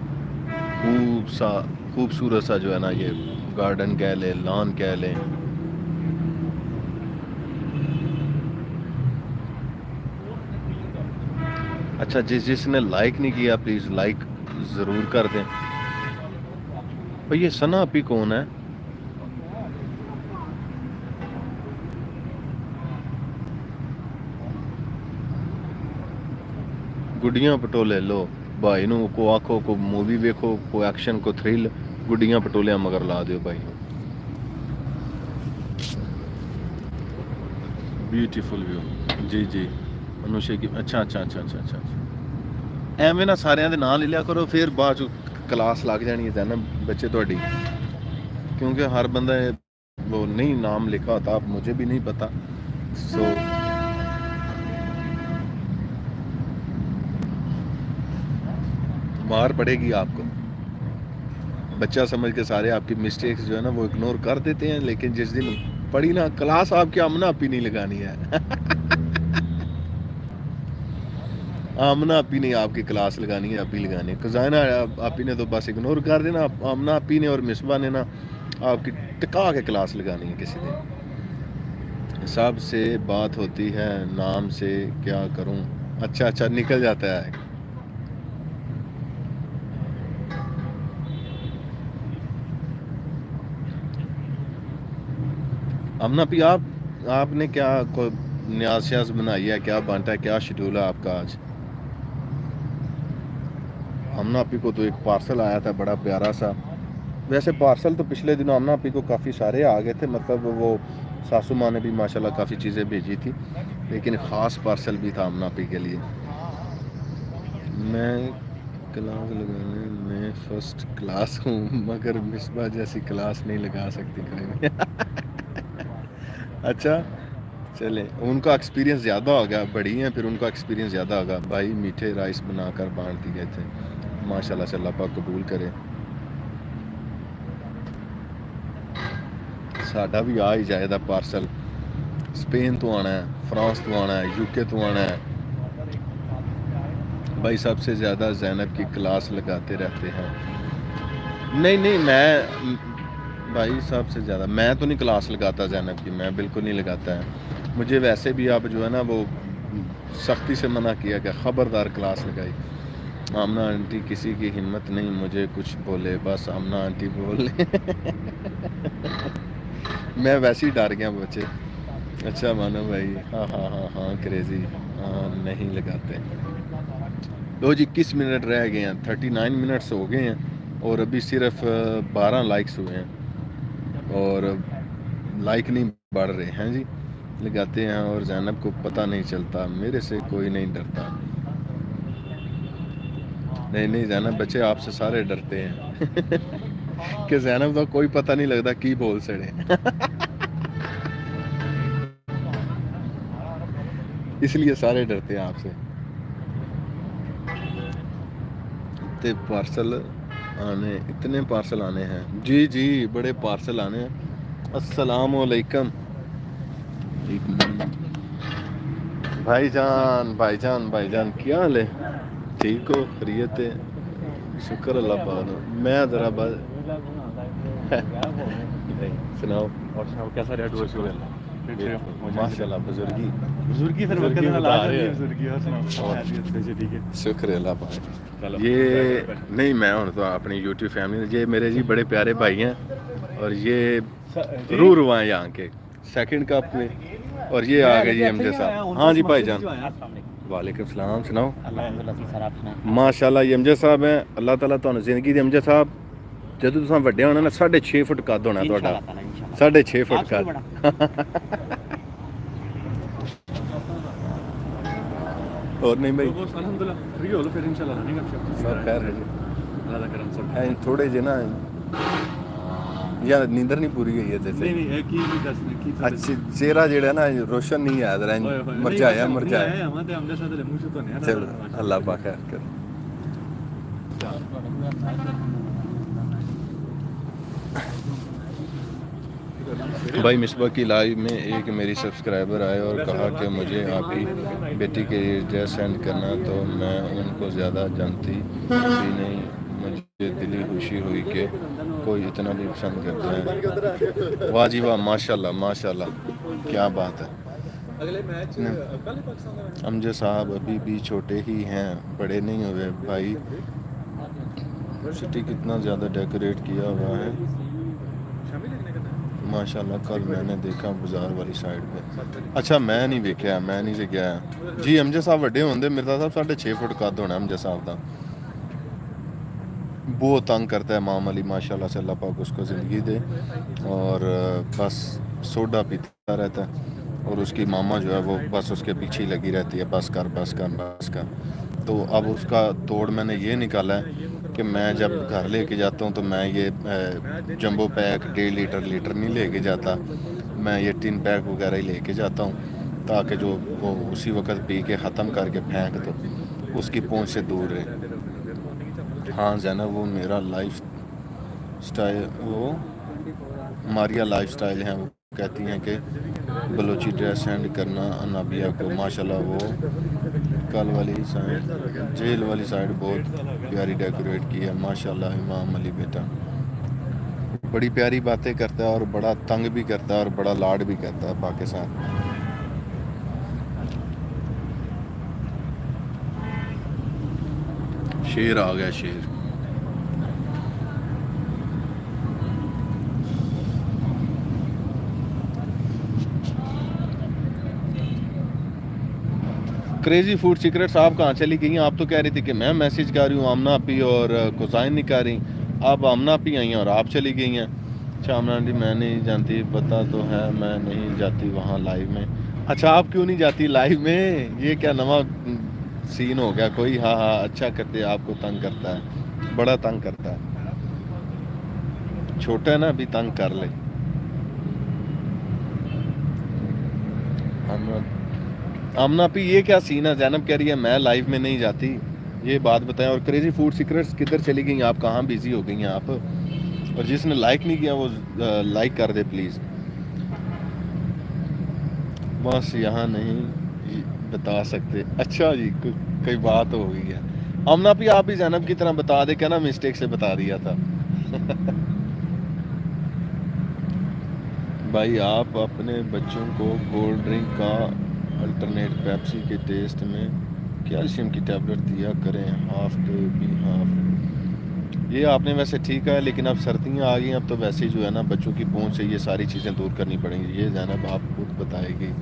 خوبصورت سا جو ہے نا یہ گارڈن کہہ لیں لان کہہ لیں اچھا جس نے لائک نہیں کیا پلیز لائک ضرور کر دیں بھئی یہ ثنا اپی کون ہے گڈیاں پٹولے لو بھائی نو کو آکھو کو مووی ویکھو کو ایکشن کو تھرل گڈیاں پٹولیاں مگر لا دیو بھائی بیوٹیفل ویو جی جی انوشے کی اچھا ایویں نہ سارے دے نام لے لیا کرو پھر بعد کلاس لگ جانی ہے نا بچے تہاڈی کیونکہ ہر بندہ وہ نہیں نام لکھا ہوتا مجھے بھی نہیں پتا سو مار پڑے گی آپ کو بچہ سمجھ کے سارے آپ کی مسٹیکس جو ہے نا وہ اگنور کر دیتے ہیں لیکن جس دن پڑھی نا کلاس آپ کی آمنہ اپی نہیں لگانی ہے آمنہ اپی نے آپ کی کلاس لگانی ہے اپی لگانی ہے کزائنہ اپی نے تو بس اگنور کر دینا آمنہ اپی نے اور مصباح نے نا آپ کی ٹکا کے کلاس لگانی ہے کسی دن سب سے بات ہوتی ہے نام سے کیا کروں اچھا نکل جاتا ہے آمنہ اپی آپ نے کیا نیاز شیاز بنائی ہے کیا بانٹا ہے کیا شیڈول ہے آپ کا آج آمنہ اپی کو تو ایک پارسل آیا تھا بڑا پیارا سا ویسے پارسل تو پچھلے دنوں آمنہ اپی کو کافی سارے آ گئے تھے مطلب وہ ساسو ماں نے بھی ماشاءاللہ کافی چیزیں بھیجی تھی لیکن خاص پارسل بھی تھا آمنہ اپی کے لیے میں کلاس لگانے میں فرسٹ کلاس ہوں مگر مصباح جیسی کلاس نہیں لگا سکتی کوئی اچھا چلیں ان کا ایکسپیرینس زیادہ ہوگا بڑی ہیں پھر ان کا ایکسپیرینس زیادہ ہوگا بھائی میٹھے رائس بنا کر بانٹ دیے تھے ماشاءاللہ سے اللہ پاک قبول کرے ساڈا بھی آ ہی جائے دا پارسل اسپین تو آنا ہے فرانس تو آنا ہے یو کے تو آنا ہے بھائی سب سے زیادہ زینب کی کلاس لگاتے رہتے ہیں نہیں میں بھائی سب سے زیادہ میں تو نہیں کلاس لگاتا زینب کی میں بالکل نہیں لگاتا ہے مجھے ویسے بھی آپ جو ہے نا وہ سختی سے منع کیا کہ خبردار کلاس لگائی آمنہ آنٹی کسی کی ہمت نہیں مجھے کچھ بولے بس آمنہ آنٹی بولے میں ویسے ہی ڈر گیا بچے اچھا مانو بھائی ہاں کریزی ہاں نہیں لگاتے دو جی 21 منٹ رہ گئے ہیں 39 منٹس ہو گئے ہیں اور ابھی صرف 12 لائکس ہوئے ہیں اور لائک نہیں بڑھ رہے ہیں جی لگاتے ہیں اور زینب کو پتہ نہیں چلتا میرے سے کوئی نہیں ڈرتا نہیں زینب بچے آپ سے سارے ڈرتے ہیں کہ زینب کا کوئی پتہ نہیں لگتا کی بول سڑے اس لیے سارے ڈرتے ہیں آپ سے اتنے پارسل آنے ہیں جی بڑے پارسل آنے ہیں السلام علیکم بھائی جان کیا حال ہے ٹھیک ہو خیریت ہے شکر اللہ پاک میں ذرا سناؤ اور کیسا رہا ٹور شکر ماشاء اللہ بزرگی بزرگی پھر وقت میں لا رہی ہے بزرگی اور سناؤ ٹھیک ہے شکر اللہ پاک یہ نہیں میں ہوں تو اپنی یوٹیوب فیملی یہ میرے جی بڑے پیارے بھائی ہیں اور یہ رو روا ہیں یہاں کے سیکنڈ کپ میں اور یہ آ گئے جی ایم جے صاحب ہاں جی بھائی جان وعلیکم السلام سناؤ ماشاء اللہ یہ ایم جے صاحب ہیں اللہ تعالیٰ تمہیں زندگی دے ایم جے صاحب جدو تصا وڈے ہونا نا 6.5 فٹ قد ہونا تا 6.5 فٹ قد اور نہیں بھائی الحمدللہ فری ہو لو پھر انشاءاللہ نہیں گپ سب خیر ہے جی اللہ کا کرم سب تھوڑے جے نا یا نیندر نہیں پوری ہوئی ہے جیسے نہیں ایک ہی دسنے کی اچھی چہرہ جڑا نا روشن نہیں ہے ذرا مرجایا مرجایا ہمارے ہم جیسا منہ سے تو نہیں چلو اللہ پاک خیر کرے بھائی مصباح کی لائیو میں ایک میری سبسکرائبر آئے اور کہا کہ مجھے آپ کی بیٹی کے ایڈریس سینڈ کرنا تو میں ان کو زیادہ جانتی بھی نہیں مجھے دلی خوشی ہوئی کہ کوئی اتنا بھی پسند کرتا ہے واہ جی واہ ماشاء اللہ کیا بات ہے امجد صاحب ابھی بھی چھوٹے ہی ہیں بڑے نہیں ہوئے بھائی سٹی کتنا زیادہ ڈیکوریٹ کیا ہوا ہے ماشاءاللہ کل میں نے دیکھا بازار والی سائڈ پہ اچھا میں نہیں دیکھا میں نہیں سے گیا جی امجد صاحب وڈے ہوندے مرزا صاحب 6.5 فٹ قد ہونا امجد صاحب دا بہت تنگ کرتا ہے امام علی ماشاءاللہ سے اللہ پاک اس کو زندگی دے اور بس سوڈا پیتا رہتا ہے اور اس کی ماما جو ہے وہ بس اس کے پیچھے ہی لگی رہتی ہے بس کر تو اب اس کا توڑ میں نے یہ نکالا ہے کہ میں جب گھر لے کے جاتا ہوں تو میں یہ جمبو پیک 1.5 لیٹر نہیں لے کے جاتا میں یہ ٹن پیک وغیرہ ہی لے کے جاتا ہوں تاکہ جو وہ اسی وقت پی کے ختم کر کے پھینک تو اس کی پہنچ سے دور رہے ہاں زینب وہ میرا لائف سٹائل وہ ماریا لائف سٹائل ہیں وہ کہتی ہیں کہ بلوچی ڈریس سینڈ کرنا انابیہ کو ماشاءاللہ وہ کل والی سائڈ جیل والی سائڈ بہت پیاری ڈیکوریٹ کی ہے ماشاءاللہ امام علی بیٹا بڑی پیاری باتیں کرتا ہے اور بڑا تنگ بھی کرتا ہے اور بڑا لاڈ بھی کرتا ہے پاکستان شیر آ گیا شیر کریزی فوڈ سیکرٹس آپ کہاں چلی گئی ہیں آپ تو کہہ رہی تھی کہ میں میسیج کر رہی ہوں آمنہ اپی اور کوزائن نہیں کر رہی آپ آمنہ اپی آئی ہیں اور آپ چلی گئی ہیں اچھا آمنہ آنٹی میں نہیں جانتی پتہ تو ہے میں نہیں جاتی وہاں لائیو میں اچھا آپ کیوں نہیں جاتی لائیو میں یہ کیا نواں سین ہو گیا کوئی ہاں اچھا کرتے آپ کو تنگ کرتا ہے بڑا تنگ کرتا ہے چھوٹا ہے نا ابھی تنگ کر لے آمنہ پی یہ کیا سین ہے زینب کہہ رہی ہے میں لائیو میں نہیں جاتی یہ بات بتائیں اور کریزی فوڈ سیکرٹس کدھر چلی گئی آپ کہاں بیزی ہو گئی ہیں آپ اور جس نے لائک نہیں کیا وہ لائک کر دے پلیز بس یہاں نہیں بتا سکتے اچھا جی کوئی بات ہو گئی ہے آمنہ پی آپ بھی زینب کی طرح بتا دے کیا نا مسٹیک سے بتا دیا تھا بھائی آپ اپنے بچوں کو کولڈ ڈرنک کا الٹرنیٹ پیپسی کے ٹیسٹ میں کیلشیم کی ٹیبلٹ دیا کریں ہاف ڈے بھی ہاف یہ آپ نے ویسے ٹھیک ہے لیکن اب سردیاں آ گئی اب تو ویسے ہی جو ہے نا بچوں کی پہنچ سے یہ ساری چیزیں دور کرنی پڑیں گی یہ زینب آپ خود بتائے گی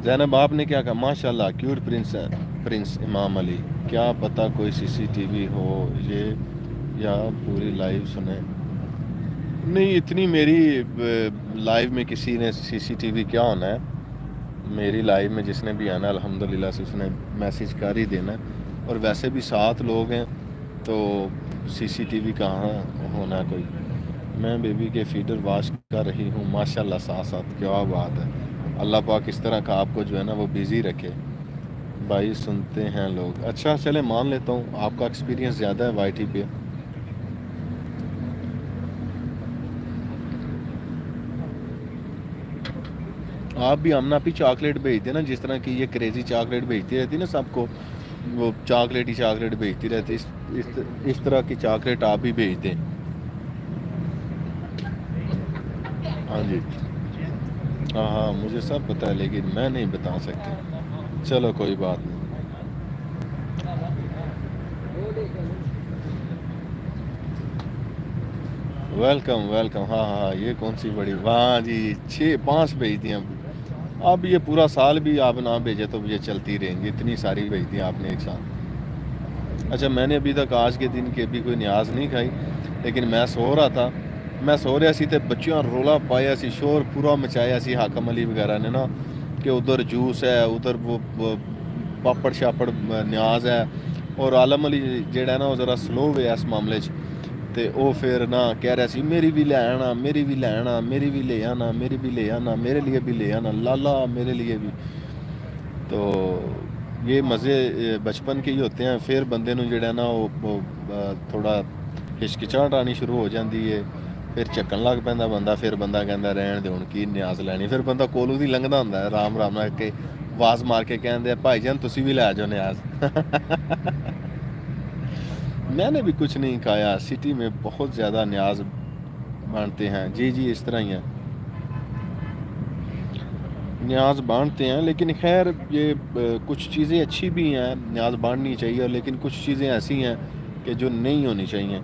زینب آپ نے کیا کہا ماشاءاللہ کیوٹ پرنس امام علی کیا پتہ کوئی سی سی ٹی وی ہو یہ یا پوری لائیو سنیں نہیں اتنی میری لائیو میں کسی نے سی سی ٹی وی کیا ہونا ہے میری لائیو میں جس نے بھی آنا الحمدللہ سے اس نے میسیج کر ہی دینا اور ویسے بھی 7 لوگ ہیں تو سی سی ٹی وی کہاں ہونا ہے کوئی میں بیبی کے فیڈر واش کر رہی ہوں ماشاءاللہ ساتھ کیا بات ہے اللہ پاک اس طرح کا آپ کو جو ہے نا وہ بیزی رکھے بھائی سنتے ہیں لوگ اچھا چلے مان لیتا ہوں آپ کا ایکسپیرینس زیادہ ہے وائی ٹی پہ آپ بھی امنا پی چاکلیٹ بھیج دیں نا، جس طرح کی یہ کریزی چاکلیٹ بھیجتی رہتی نا سب کو، وہ چاکلیٹ ہی چاکلیٹ بھیجتی رہتی، اس طرح کی چاکلیٹ آپ بھی بھیج دیں. ہاں جی، ہاں ہاں مجھے سب پتہ ہے لیکن میں نہیں بتا سکتا. چلو کوئی بات نہیں. Welcome welcome. ہاں ہاں یہ کون سی بڑی، ہاں جی 5 بھیج دیں. اب یہ پورا سال بھی آپ نہ بھیجے تو یہ چلتی رہیں گی، اتنی ساری بھیج دیں آپ نے ایک ساتھ. اچھا میں نے ابھی تک آج کے دن کی ابھی کوئی نیاز نہیں کھائی، لیکن میں سو رہا تھا، میں سو رہا سی تے بچیاں رولا پایا سی، شور پورا مچایا سی حاکم علی وغیرہ نے نا، کہ ادھر جوس ہے، ادھر وہ پاپڑ شاپڑ نیاز ہے. اور عالم علی جیڑا ہے نا وہ ذرا سلو ہے اس معاملے چ، تے او پھر نہ کہہ رہا سی میری بھی لے آنا، میری بھی لے آنا، میری بھی لے آنا، میری بھی لے آنا، میرے لیے بھی لے آنا، لالا میرے لیے بھی. تو یہ مزے بچپن کے ہی ہوتے ہیں. پھر بندے نو جڑا ہے نا وہ تھوڑا ہچکچاہٹ آنی شروع ہو جاندی ہے، پھر چکن لگ پیندا بندہ، پھر بندہ کہندا رہن دے ہن کی نیاز لینی. پھر بندہ کولوں دی لنگدا ہوندا ہے رام رام نال کے آواز مار کے کہندے بھائی جان تسی بھی لے جاؤ نیاز. میں نے بھی کچھ نہیں کھایا، سٹی میں بہت زیادہ نیاز بانٹتے ہیں. جی جی اس طرح ہی ہے، نیاز بانٹتے ہیں. لیکن خیر یہ کچھ چیزیں اچھی بھی ہیں، نیاز بانٹنی چاہیے، لیکن کچھ چیزیں ایسی ہیں کہ جو نہیں ہونی چاہیے.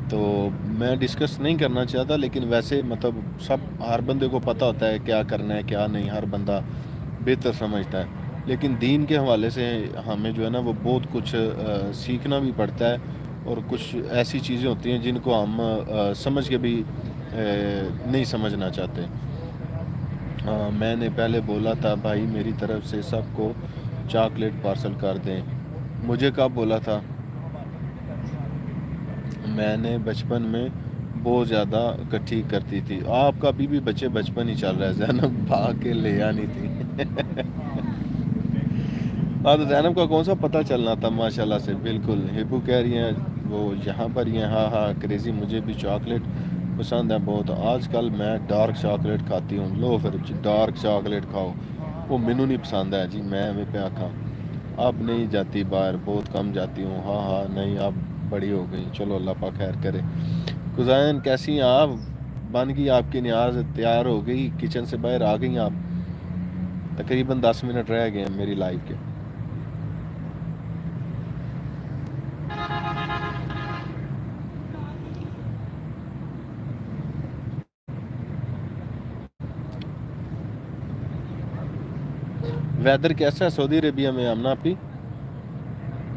تو میں ڈسکس نہیں کرنا چاہتا، لیکن ویسے مطلب سب ہر بندے کو پتہ ہوتا ہے کیا کرنا ہے کیا نہیں، ہر بندہ بہتر سمجھتا ہے. لیکن دین کے حوالے سے ہمیں جو ہے نا وہ بہت کچھ سیکھنا بھی پڑتا ہے، اور کچھ ایسی چیزیں ہوتی ہیں جن کو ہم سمجھ کے بھی نہیں سمجھنا چاہتے. میں نے پہلے بولا تھا بھائی میری طرف سے سب کو چاکلیٹ پارسل کر دیں. مجھے کب بولا تھا؟ میں نے بچپن میں بہت زیادہ اکٹھی کرتی تھی. آپ کا ابھی بھی بچے بچپن ہی چل رہا ہے، زینب بھاگ کے لے آنی تھی. ہاں تو زینب کا کون سا پتہ چلنا تھا ماشاءاللہ سے. بالکل ہبو کہہ رہی ہیں وہ یہاں پر ہی ہیں. ہاں ہاں کریزی مجھے بھی چاکلیٹ پسند ہے بہت، آج کل میں ڈارک چاکلیٹ کھاتی ہوں. لو پھر ڈارک چاکلیٹ کھاؤ، وہ مینو نہیں پسند ہے جی. میں پہ کھا اب نہیں جاتی باہر، بہت کم جاتی ہوں. ہاں ہاں نہیں اب بڑی ہو گئی. چلو اللہ پاک خیر کرے. قزائن کیسی ہیں آپ؟ بن گئی آپ کی نیاز، تیار ہو گئی، کچن سے باہر آ گئی آپ؟ تقریباً 10 منٹ رہ گئے ہیں میری لائف کے. ویدر کیسا ہے سعودی عربیہ میں آمنا پی؟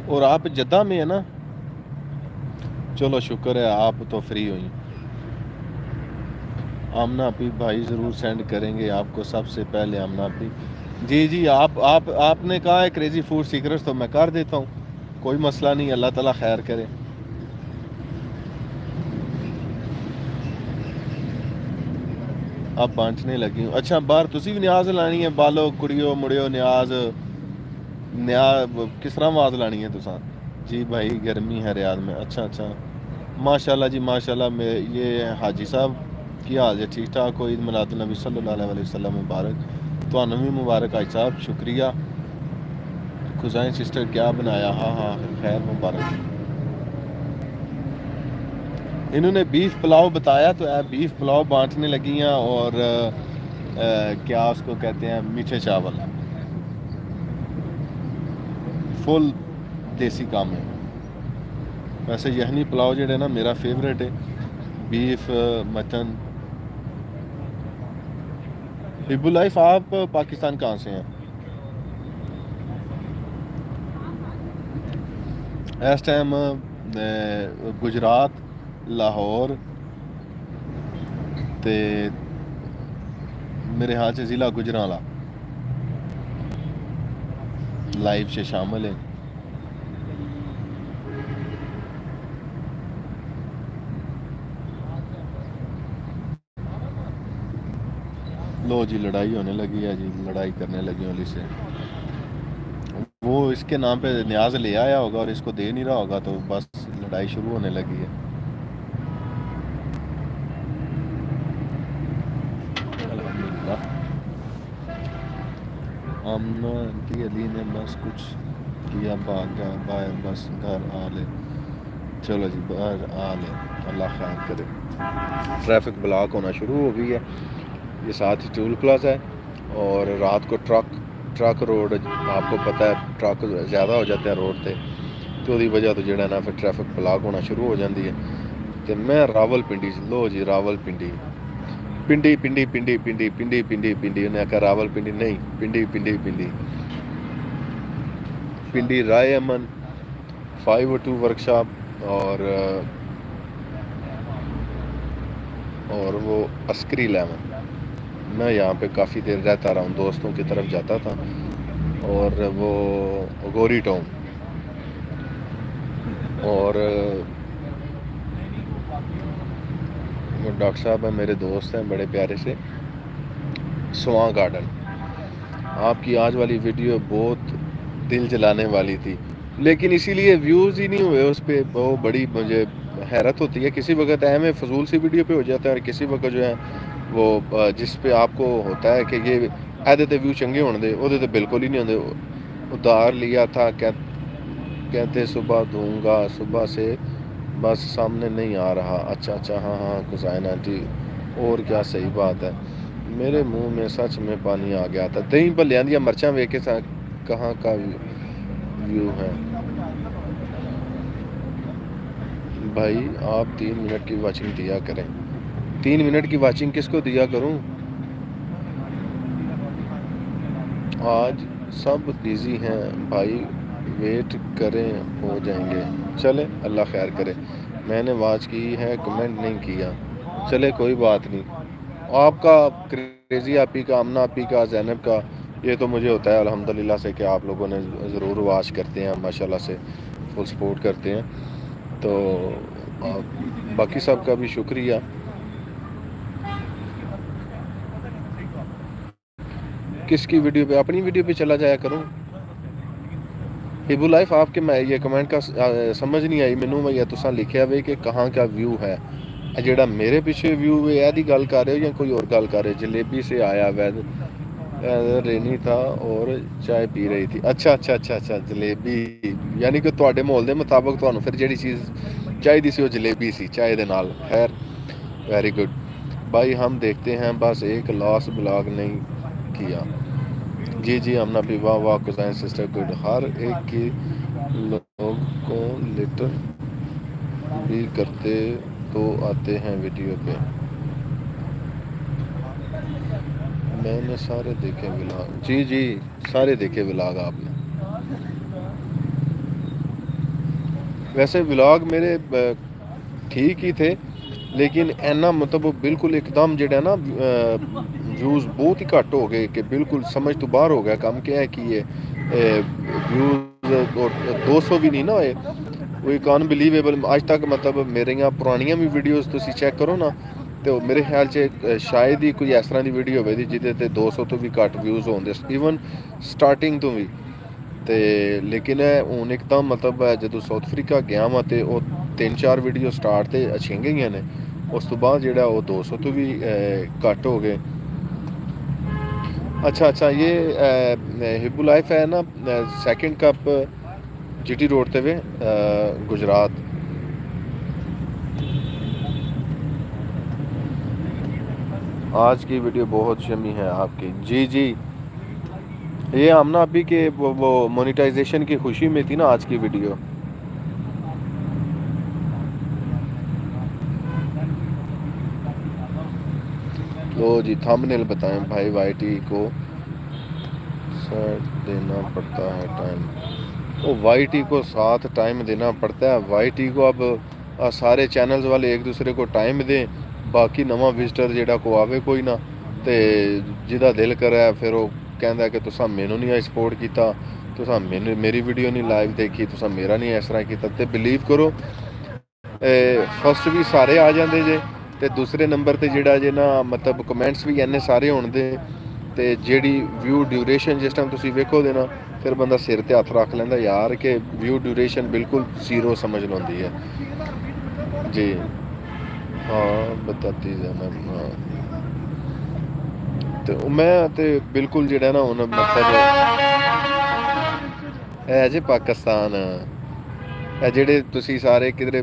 اور آپ جدہ میں ہے نا؟ چلو شکر ہے آپ تو فری ہوئی. آمنا پی بھائی ضرور سینڈ کریں گے آپ کو سب سے پہلے. آمنا پی جی جی آپ نے کہا ہے کریزی فوڈ سیکرٹس تو میں کر دیتا ہوں، کوئی مسئلہ نہیں. اللہ تعالیٰ خیر کرے. اب بانٹنے لگی ہوں. اچھا باہر تسی بھی نیاز لانی ہے؟ بالو کڑیو مڑیو نیاز کس طرح آواز لانی ہے تساں؟ جی بھائی گرمی ہے ریاض میں. اچھا اچھا ماشاء اللہ جی ماشاء اللہ. میں یہ حاجی صاحب کی حال ہے؟ ٹھیک ٹھاک ہو؟ عید میلاد النبی صلی اللہ علیہ وسلم مبارک. تو بھی مبارک حاجی صاحب، شکریہ. خزائن سسٹر کیا بنایا؟ ہاں ہاں خیر مبارک. انہوں نے بیف پلاؤ بتایا تو بیف پلاؤ بانٹنے لگی ہیں، اور کیا اس کو کہتے ہیں میٹھے چاول، فل دیسی کام ہے. ویسے یخنی پلاؤ جڑا ہے نا میرا فیوریٹ ہے. Beef mutton. حب الائف آپ پاکستان کہاں سے ہیں؟ اس ٹائم گجرات، لاہور تے میرے خیال سے ضلع گجرانوالہ لائف سے شامل ہیں. لو جی لڑائی ہونے لگی ہے جی، لڑائی کرنے لگی والی سے. وہ اس کے نام پہ نیاز لے آیا ہوگا اور اس کو دے نہیں رہا ہوگا، تو بس لڑائی شروع ہونے لگی ہے. الحمدللہ. آمنا آنٹی علی نے بس کچھ کیا بھاگ گیا باہر بس گھر آ لے چلو جی باہر آ لے اللہ خیر کرے ٹریفک بلاک ہونا شروع ہو گئی ہے یہ ساتھ ہی ٹول پلازا ہے اور رات کو ٹرک روڈ آپ کو پتہ ہے ٹرک زیادہ ہو جاتے ہیں روڈ تے تو دی وجہ تو جڑا نا پھر ٹریفک بلاک ہونا شروع ہو جاندی ہے تے میں راول پنڈی لو جی راول پنڈی پنڈی پنڈی پنڈی پنڈی پنڈی پنڈی پنڈی انہیں آخر راول پنڈی نہیں پنڈی پنڈی پنڈی پنڈی رائے امن 502 ورکشاپ اور وہ عسکری 11 میں یہاں پہ کافی دیر رہتا رہا ہوں دوستوں کی طرف جاتا تھا اور وہ گوری ٹاؤن اور وہ ڈاکٹر صاحب ہیں میرے دوست ہیں بڑے پیارے سے سواں گارڈن آپ کی آج والی ویڈیو بہت دل جلانے والی تھی لیکن اسی لیے ویوز ہی نہیں ہوئے اس پہ وہ بڑی مجھے حیرت ہوتی ہے کسی وقت اہم فضول سی ویڈیو پہ ہو جاتا ہے اور کسی وقت جو ہے وہ جس پہ آپ کو ہوتا ہے کہ یہ ایدے ویو چنگے ہونے دے وہ تو بالکل ہی نہیں ہوتے ادھار لیا تھا کہتے صبح دوں گا صبح سے بس سامنے نہیں آ رہا اچھا ہاں کسائن آنٹی اور کیا صحیح بات ہے میرے منہ میں سچ میں پانی آ گیا تھا دہی بھلیاں دیا مرچاں ویکھ کے کہاں کا ویو ہے بھائی آپ 3 منٹ کی واچنگ دیا کریں 3 منٹ کی واچنگ کس کو دیا کروں آج سب بزی ہیں بھائی ویٹ کریں ہو جائیں گے چلے اللہ خیر کرے میں نے واچ کی ہے کمنٹ نہیں کیا چلے کوئی بات نہیں آپ کا کریزی آپی کا امنا آپی کا زینب کا یہ تو مجھے ہوتا ہے الحمدللہ سے کہ آپ لوگوں نے ضرور واچ کرتے ہیں ماشاءاللہ سے فل سپورٹ کرتے ہیں تو باقی سب کا بھی شکریہ کس کی ویڈیو پہ اپنی ویڈیو پہ چلا جایا کروں ہیبو لائف آپ کے میں یہ کمنٹ کا سمجھ نہیں آئی مینوں میں یہ تساں لکھیا ہوئے کہ کہاں کا ویو ہے جیڑا میرے پیچھے ویو ہے ایدی گل کر رہے ہو یا کوئی اور گل کر رہے جلیبی سے آیا وید رینی تھا اور چائے پی رہی تھی اچھا جلیبی یعنی کہ تواڈے ماحول دے مطابق تانوں پھر جیڑی چیز چاہیے سی وہ جلیبی سی چائے دے نال خیر ویری گڈ بھائی ہم دیکھتے ہیں بس ایک لاس بلاگ نہیں کیا جی ہم نہ بھی واہ کزائن سسٹر گڈ ہر ایک کی لوگ کو لیٹر بھی کرتے تو آتے ہیں ویڈیو پہ میں نے سارے دیکھے ولاگ جی سارے دیکھے ولاگ آپ نے ویسے ولاگ میرے ٹھیک ہی تھے لیکن اینا مطلب بالکل ایک دم جڑا نا ویوز بہت ہی گھٹ ہو گئے کہ بالکل سمجھ تو باہر ہو گیا کم کیا ہے کہ یہ ویوز 200 بھی نہیں نا ہوئے وہ ایک انبلیویبل اج تک مطلب میرے یہاں پرانیاں بھی ویڈیوز تسی چیک کرو نا تو میرے خیال سے شاید ہی کوئی اس طرح دی ویڈیو ہوئے جہدے تے 200 تو بھی گھٹ ویوز ہوندے ایون سٹارٹنگ تو بھی تے لیکن ہن ایک دم مطلب جدو ساؤتھ افریقہ گیا وا تے وہ 3-4 ویڈیو سٹارٹ تے اچھیں گئی نے اس تو بعد جڑا وہ 200 تو بھی گھٹ ہو گئے اچھا یہ ہبو لائف ہے نا second cup G T road تے وے گجرات آج کی ویڈیو بہت شمی ہے آپ کی جی یہ آمنا ابھی کہ وہ مونیٹائزیشن کی خوشی میں تھی نا آج کی ویڈیو تو جی تھمبنیل بتائیں بھائی وائی ٹی کو ساتھ دینا پڑتا ہے ٹائم وہ وائی ٹی کو ساتھ ٹائم دینا پڑتا ہے وائی ٹی کو اب سارے چینلز والے ایک دوسرے کو ٹائم دیں باقی نواں وزٹر جیڑا کو آوے کوئی نہ تے جہاں دل کرے پھر وہ کہندا ہے کہ تساں مینوں نہیں آئی سپورٹ کیتا تساں میری ویڈیو نہیں لائیو دیکھی تساں میرا نہیں اس طرح کیتا تے بلیو کرو فرسٹ بھی سارے آ جاندے جے تے دوسرے نمبر تے جڑا جے نا مطلب کمنٹس بھی اینے سارے ہون دے تے جیڑی ویو ڈیوریشن جس ٹائم تسی ویکھو دے نا پھر بندہ سر تے ہاتھ رکھ لیندا یار کہ ویو ڈیوریشن بالکل زیرو سمجھ لوندی ہے جی ہاں بتاتی زینب ہاں ਤੇ ਮੈਂ ਤੇ ਬਿਲਕੁਲ ਜਿਹੜਾ ਨਾ ਹੁਣ ਮਤਲਬ ਹੈ ਜੇ ਪਾਕਿਸਤਾਨ ਇਹ ਜਿਹੜੇ ਤੁਸੀਂ ਸਾਰੇ ਕਿਧਰੇ